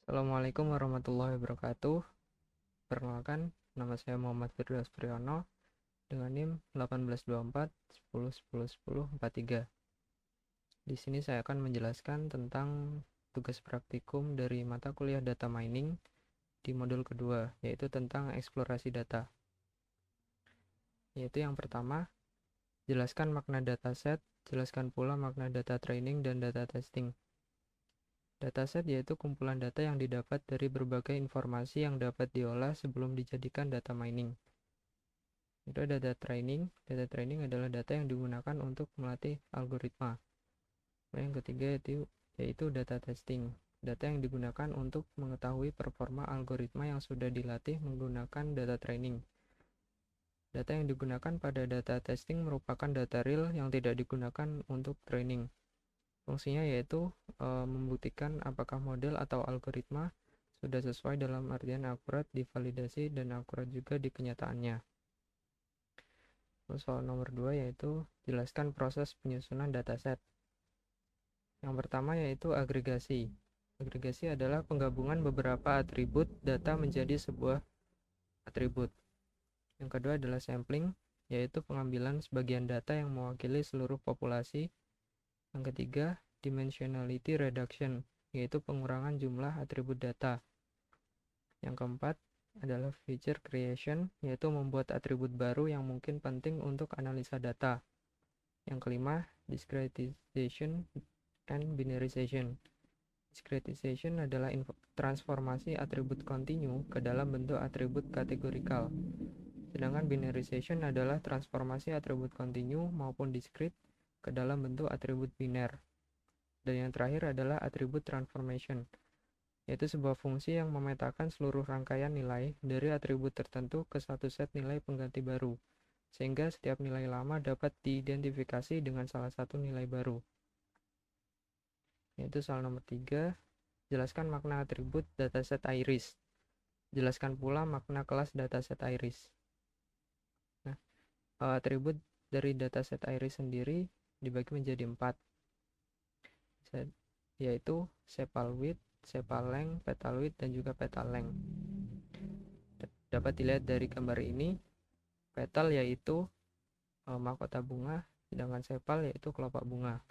Assalamualaikum warahmatullahi wabarakatuh. Perkenalkan, nama saya Muhammad Firdaus Priyono dengan NIM 1824 10 10 10 43. Di sini saya akan menjelaskan tentang tugas praktikum dari mata kuliah Data Mining di modul kedua, yaitu tentang eksplorasi data. Yaitu yang pertama, jelaskan makna dataset, jelaskan pula makna data training dan data testing. Dataset yaitu kumpulan data yang didapat dari berbagai informasi yang dapat diolah sebelum dijadikan data mining. Itu ada data training. Data training adalah data yang digunakan untuk melatih algoritma. Yang ketiga yaitu data testing. Data yang digunakan untuk mengetahui performa algoritma yang sudah dilatih menggunakan data training. Data yang digunakan pada data testing merupakan data real yang tidak digunakan untuk training. Fungsinya yaitu membuktikan apakah model atau algoritma sudah sesuai dalam artian akurat, divalidasi, dan akurat juga di kenyataannya. Soal nomor 2 yaitu jelaskan proses penyusunan dataset. Yang pertama yaitu agregasi. Agregasi adalah penggabungan beberapa atribut data menjadi sebuah atribut. Yang kedua adalah sampling, yaitu pengambilan sebagian data yang mewakili seluruh populasi. Yang ketiga, dimensionality reduction, yaitu pengurangan jumlah atribut data. Yang keempat adalah feature creation, yaitu membuat atribut baru yang mungkin penting untuk analisa data. Yang kelima, discretization and binarization. Discretization adalah transformasi atribut kontinu ke dalam bentuk atribut kategorikal. Sedangkan binarization adalah transformasi atribut kontinu maupun discrete ke dalam bentuk atribut biner. Dan yang terakhir adalah atribut transformation, yaitu sebuah fungsi yang memetakan seluruh rangkaian nilai dari atribut tertentu ke satu set nilai pengganti baru, sehingga setiap nilai lama dapat diidentifikasi dengan salah satu nilai baru. Yaitu soal nomor 3, jelaskan makna atribut dataset iris. Jelaskan pula makna kelas dataset iris. Nah, atribut dari dataset iris sendiri dibagi menjadi 4, yaitu sepal width, sepal length, petal width, dan juga petal length. Dapat dilihat dari gambar ini, petal yaitu mahkota bunga, sedangkan sepal yaitu kelopak bunga.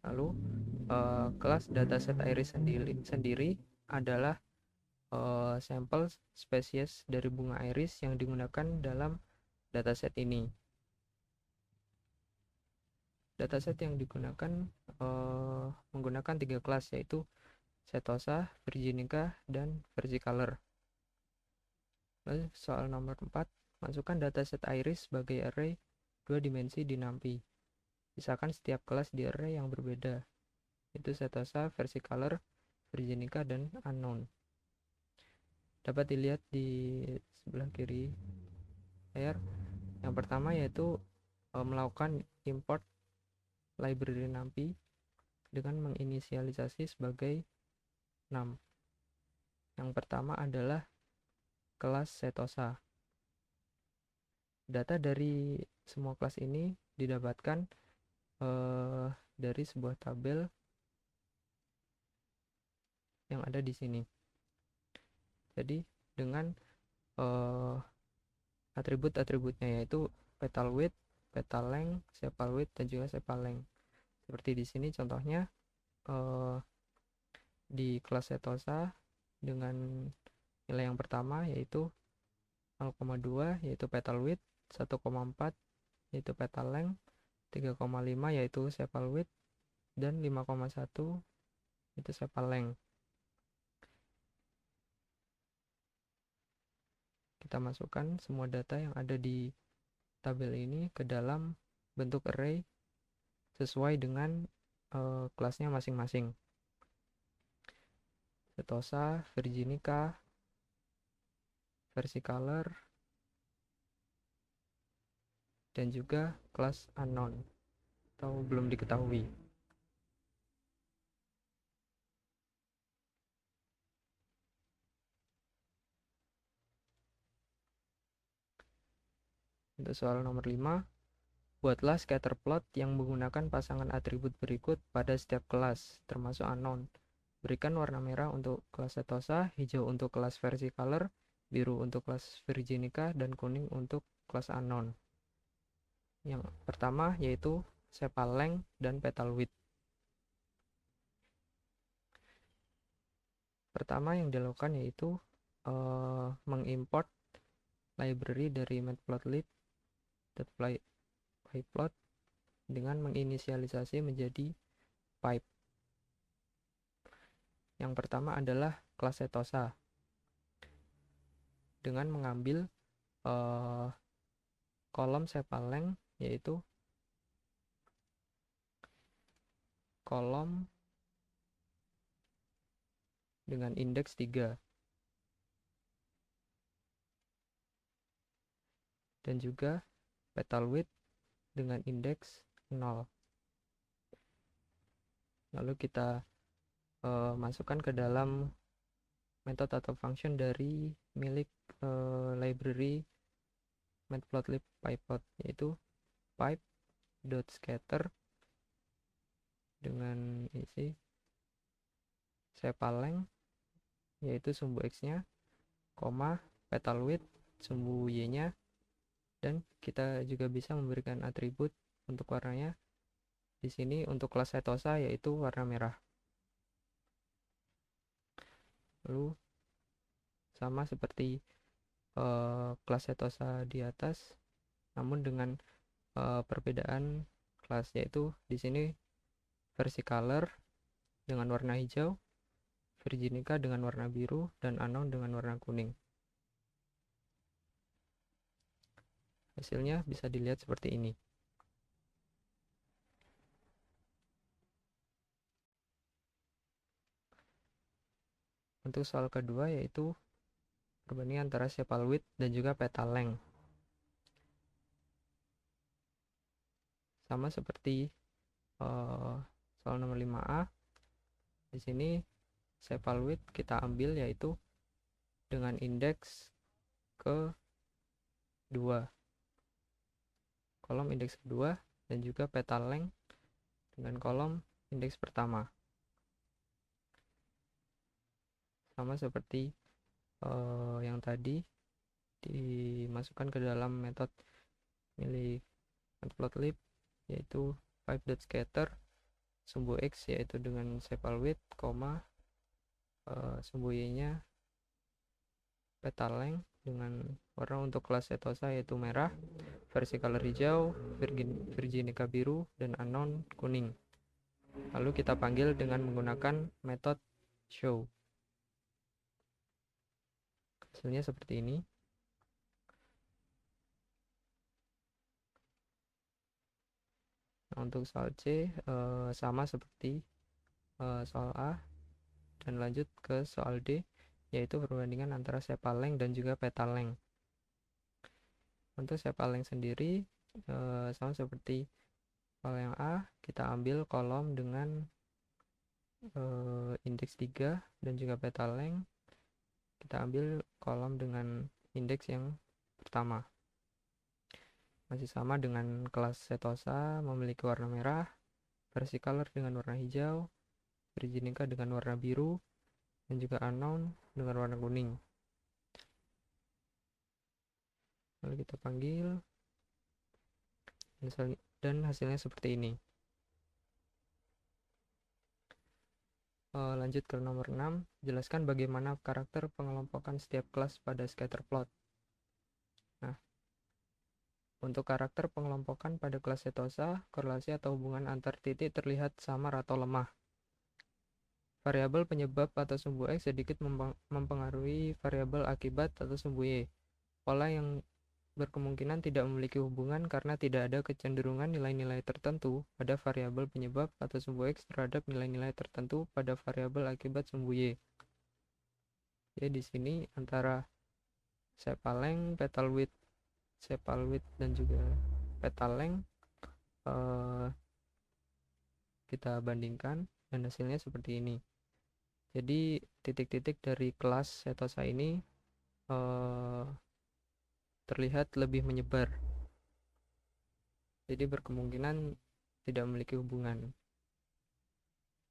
Lalu kelas dataset iris sendiri adalah sampel spesies dari bunga iris yang digunakan dalam dataset ini. Dataset yang digunakan menggunakan 3 kelas, yaitu Setosa, Virginica, dan Versicolor. Lalu soal nomor 4, masukkan dataset iris sebagai array 2 dimensi di NumPy. Pisahkan setiap kelas di array yang berbeda, yaitu Setosa, Versicolor, Virginica, dan Unknown. Dapat dilihat di sebelah kiri layar. Yang pertama yaitu melakukan import library NumPy dengan menginisialisasi sebagai num. Yang pertama adalah kelas Setosa. Data dari semua kelas ini didapatkan dari sebuah tabel yang ada di sini. Jadi dengan atribut-atributnya yaitu petal width, petal length, sepal width, dan juga sepal length. Seperti di sini contohnya di kelas Setosa dengan nilai yang pertama yaitu 0,2 yaitu petal width, 1,4 yaitu petal length, 3,5 yaitu sepal width, dan 5,1 itu sepal length. Kita masukkan semua data yang ada di tabel ini ke dalam bentuk array sesuai dengan kelasnya masing-masing. Setosa, Virginica, Versicolor, dan juga kelas unknown atau belum diketahui. Untuk soal nomor 5, Buatlah scatter plot yang menggunakan pasangan atribut berikut pada setiap kelas, termasuk unknown. Berikan warna merah untuk kelas Setosa, hijau untuk kelas versicolor, biru untuk kelas virginica, dan kuning untuk kelas unknown. Yang pertama yaitu sepal length dan petal width. Pertama yang dilakukan yaitu mengimport library dari matplotlib.pyplot dengan menginisialisasi menjadi pipe. Yang pertama adalah kelas Setosa dengan mengambil kolom sepal length, yaitu kolom dengan indeks 3 dan juga petal width dengan indeks 0. Lalu kita masukkan ke dalam metode atau function dari milik library matplotlib.pyplot, yaitu pipe.scatter dengan isi sepal length, yaitu sumbu x-nya, koma, petal width, sumbu y-nya, dan kita juga bisa memberikan atribut untuk warnanya. Di sini untuk kelas Setosa yaitu warna merah. Lalu sama seperti kelas Setosa di atas, namun dengan perbedaan kelas, yaitu di sini versicolor dengan warna hijau, virginica dengan warna biru, dan unknown dengan warna kuning. Hasilnya bisa dilihat seperti ini. Untuk soal kedua yaitu perbandingan antara sepal width dan juga petal length. Sama seperti soal nomor 5A. Di sini sepal width kita ambil yaitu dengan indeks ke 2. Kolom indeks kedua, dan juga petal length dengan kolom indeks pertama. Sama seperti yang tadi, dimasukkan ke dalam metode milik matplotlib, yaitu pipe.scatter, sumbu x yaitu dengan sepal width, koma, sumbu y-nya petal length dengan warna untuk kelas Setosa yaitu merah, versicolor hijau, virginica biru, dan unknown kuning. Lalu kita panggil dengan menggunakan metode show. Hasilnya seperti ini. Nah, untuk soal C sama seperti soal A, dan lanjut ke soal D, yaitu perbandingan antara sepal length dan juga petal length. Untuk sepal length sendiri sama seperti soal yang A, kita ambil kolom dengan indeks 3 dan juga petal length. Kita ambil kolom dengan indeks yang pertama. Masih sama dengan kelas Setosa, memiliki warna merah, versicolor dengan warna hijau, virginica dengan warna biru, dan juga unknown dengan warna kuning. Lalu kita panggil, dan hasilnya seperti ini. Lanjut ke nomor 6, jelaskan bagaimana karakter pengelompokan setiap kelas pada scatter plot. Nah, untuk karakter pengelompokan pada kelas Setosa, korelasi atau hubungan antar titik terlihat samar atau lemah. Variabel penyebab atau sumbu X sedikit mempengaruhi variabel akibat atau sumbu Y. Pola yang berkemungkinan tidak memiliki hubungan karena tidak ada kecenderungan nilai-nilai tertentu pada variabel penyebab atau sumbu X terhadap nilai-nilai tertentu pada variabel akibat sumbu Y. Jadi di sini antara sepal length, petal width, dan juga petal length kita bandingkan, dan hasilnya seperti ini. Jadi titik-titik dari kelas Setosa ini terlihat lebih menyebar. jadi berkemungkinan tidak memiliki hubungan.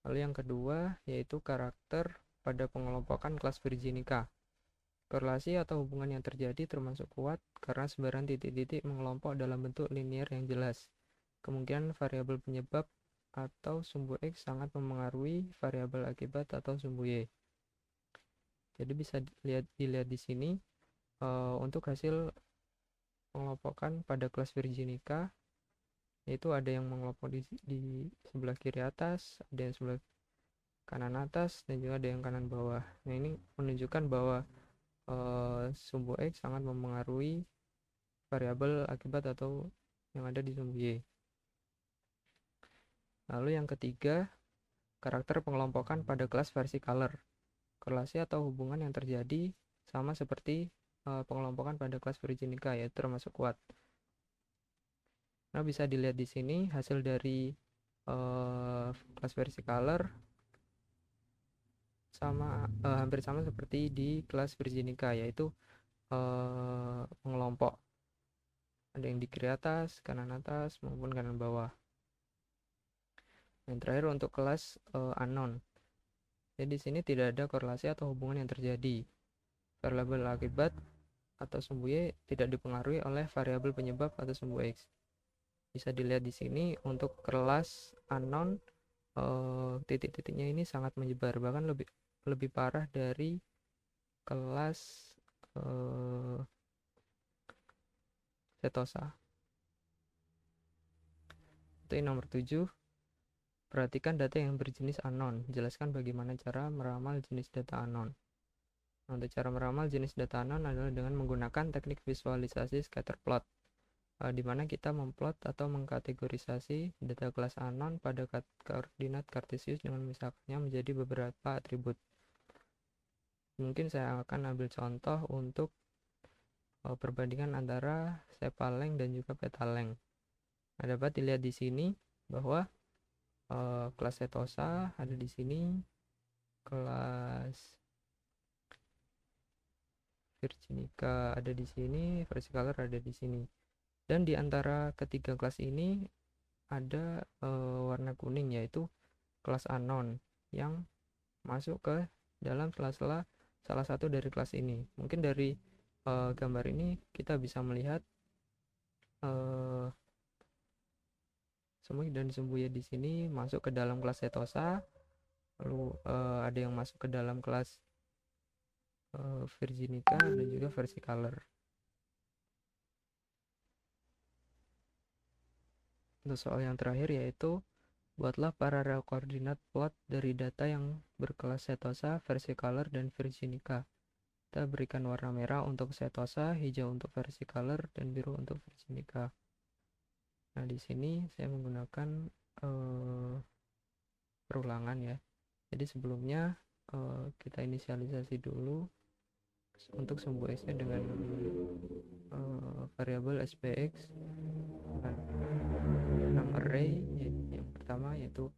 Lalu yang kedua yaitu karakter pada pengelompokan kelas Virginica. Korelasi atau hubungan yang terjadi termasuk kuat karena sebaran titik-titik mengelompok dalam bentuk linear yang jelas. Kemungkinan variabel penyebab atau sumbu X sangat memengaruhi variabel akibat atau sumbu Y. Jadi bisa dilihat di sini untuk hasil pengelompokan pada kelas Virginica, yaitu ada yang mengelompok di sebelah kiri atas, ada yang sebelah kanan atas, dan juga ada yang kanan bawah. Nah, ini menunjukkan bahwa sumbu X sangat memengaruhi variabel akibat atau yang ada di sumbu Y. Lalu yang ketiga, karakter pengelompokan pada kelas versicolor. Korelasi atau hubungan yang terjadi sama seperti pengelompokan pada kelas Virginica, yaitu termasuk kuat. Nah, bisa dilihat di sini hasil dari kelas versicolor hampir sama seperti di kelas Virginica, yaitu mengelompok. Ada yang di kiri atas, kanan atas, maupun kanan bawah. Yang terakhir untuk kelas unknown. Jadi di sini tidak ada korelasi atau hubungan yang terjadi. Variabel akibat atau sumbu Y tidak dipengaruhi oleh variabel penyebab atau sumbu X. Bisa dilihat di sini untuk kelas unknown, titik-titiknya ini sangat menyebar, bahkan lebih parah dari kelas setosa. Itu yang nomor 7. Perhatikan data yang berjenis unknown. Jelaskan bagaimana cara meramal jenis data unknown. Nah, untuk cara meramal jenis data unknown adalah dengan menggunakan teknik visualisasi scatter plot, di mana kita memplot atau mengkategorisasi data kelas unknown pada koordinat kartesius dengan misalkannya menjadi beberapa atribut. Mungkin saya akan ambil contoh untuk perbandingan antara sepal length dan juga petal length. Nah, dapat dilihat di sini bahwa kelas setosa ada di sini, kelas Virginica ada di sini, versicolor ada di sini. Dan di antara ketiga kelas ini ada warna kuning, yaitu kelas unknown yang masuk ke dalam sela-sela salah satu dari kelas ini. Mungkin dari gambar ini kita bisa melihat sumbu dan sumbu Y di sini masuk ke dalam kelas setosa, lalu ada yang masuk ke dalam kelas Virginica dan juga versicolor. Untuk soal yang terakhir yaitu buatlah paralel koordinat plot dari data yang berkelas setosa, versicolor, dan Virginica. Kita berikan warna merah untuk setosa, hijau untuk versicolor, dan biru untuk Virginica. Nah, di sini saya menggunakan perulangan ya. Jadi sebelumnya kita inisialisasi dulu untuk sumbu X nya dengan variabel SPX dan 6 array. Yang pertama yaitu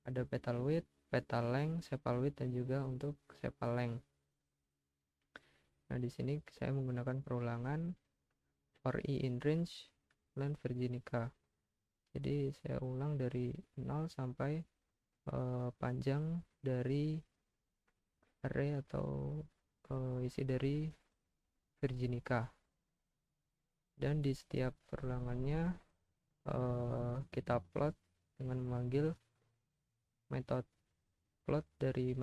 ada petal width, petal length, sepal width, dan juga untuk sepal length. Nah, di sini saya menggunakan perulangan for i in range length Virginica. Jadi saya ulang dari 0 sampai panjang dari array atau isi dari Virginica. Dan di setiap perulangannya kita plot dengan memanggil metode plot dari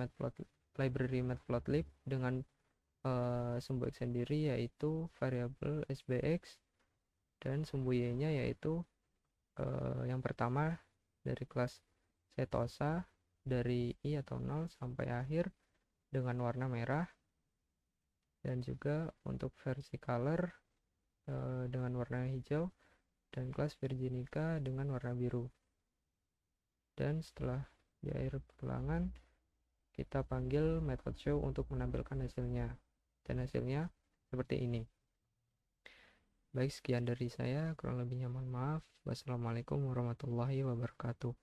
library matplotlib dengan sumbu X sendiri yaitu variabel SBX, dan sumbu Y nya yaitu yang pertama dari kelas setosa dari I atau 0 sampai akhir dengan warna merah, dan juga untuk versicolor dengan warna hijau, dan kelas Virginica dengan warna biru. Dan setelah di akhir perulangan kita panggil method show untuk menampilkan hasilnya, dan hasilnya seperti ini. Baik, sekian dari saya, kurang lebihnya mohon maaf. Wassalamualaikum warahmatullahi wabarakatuh.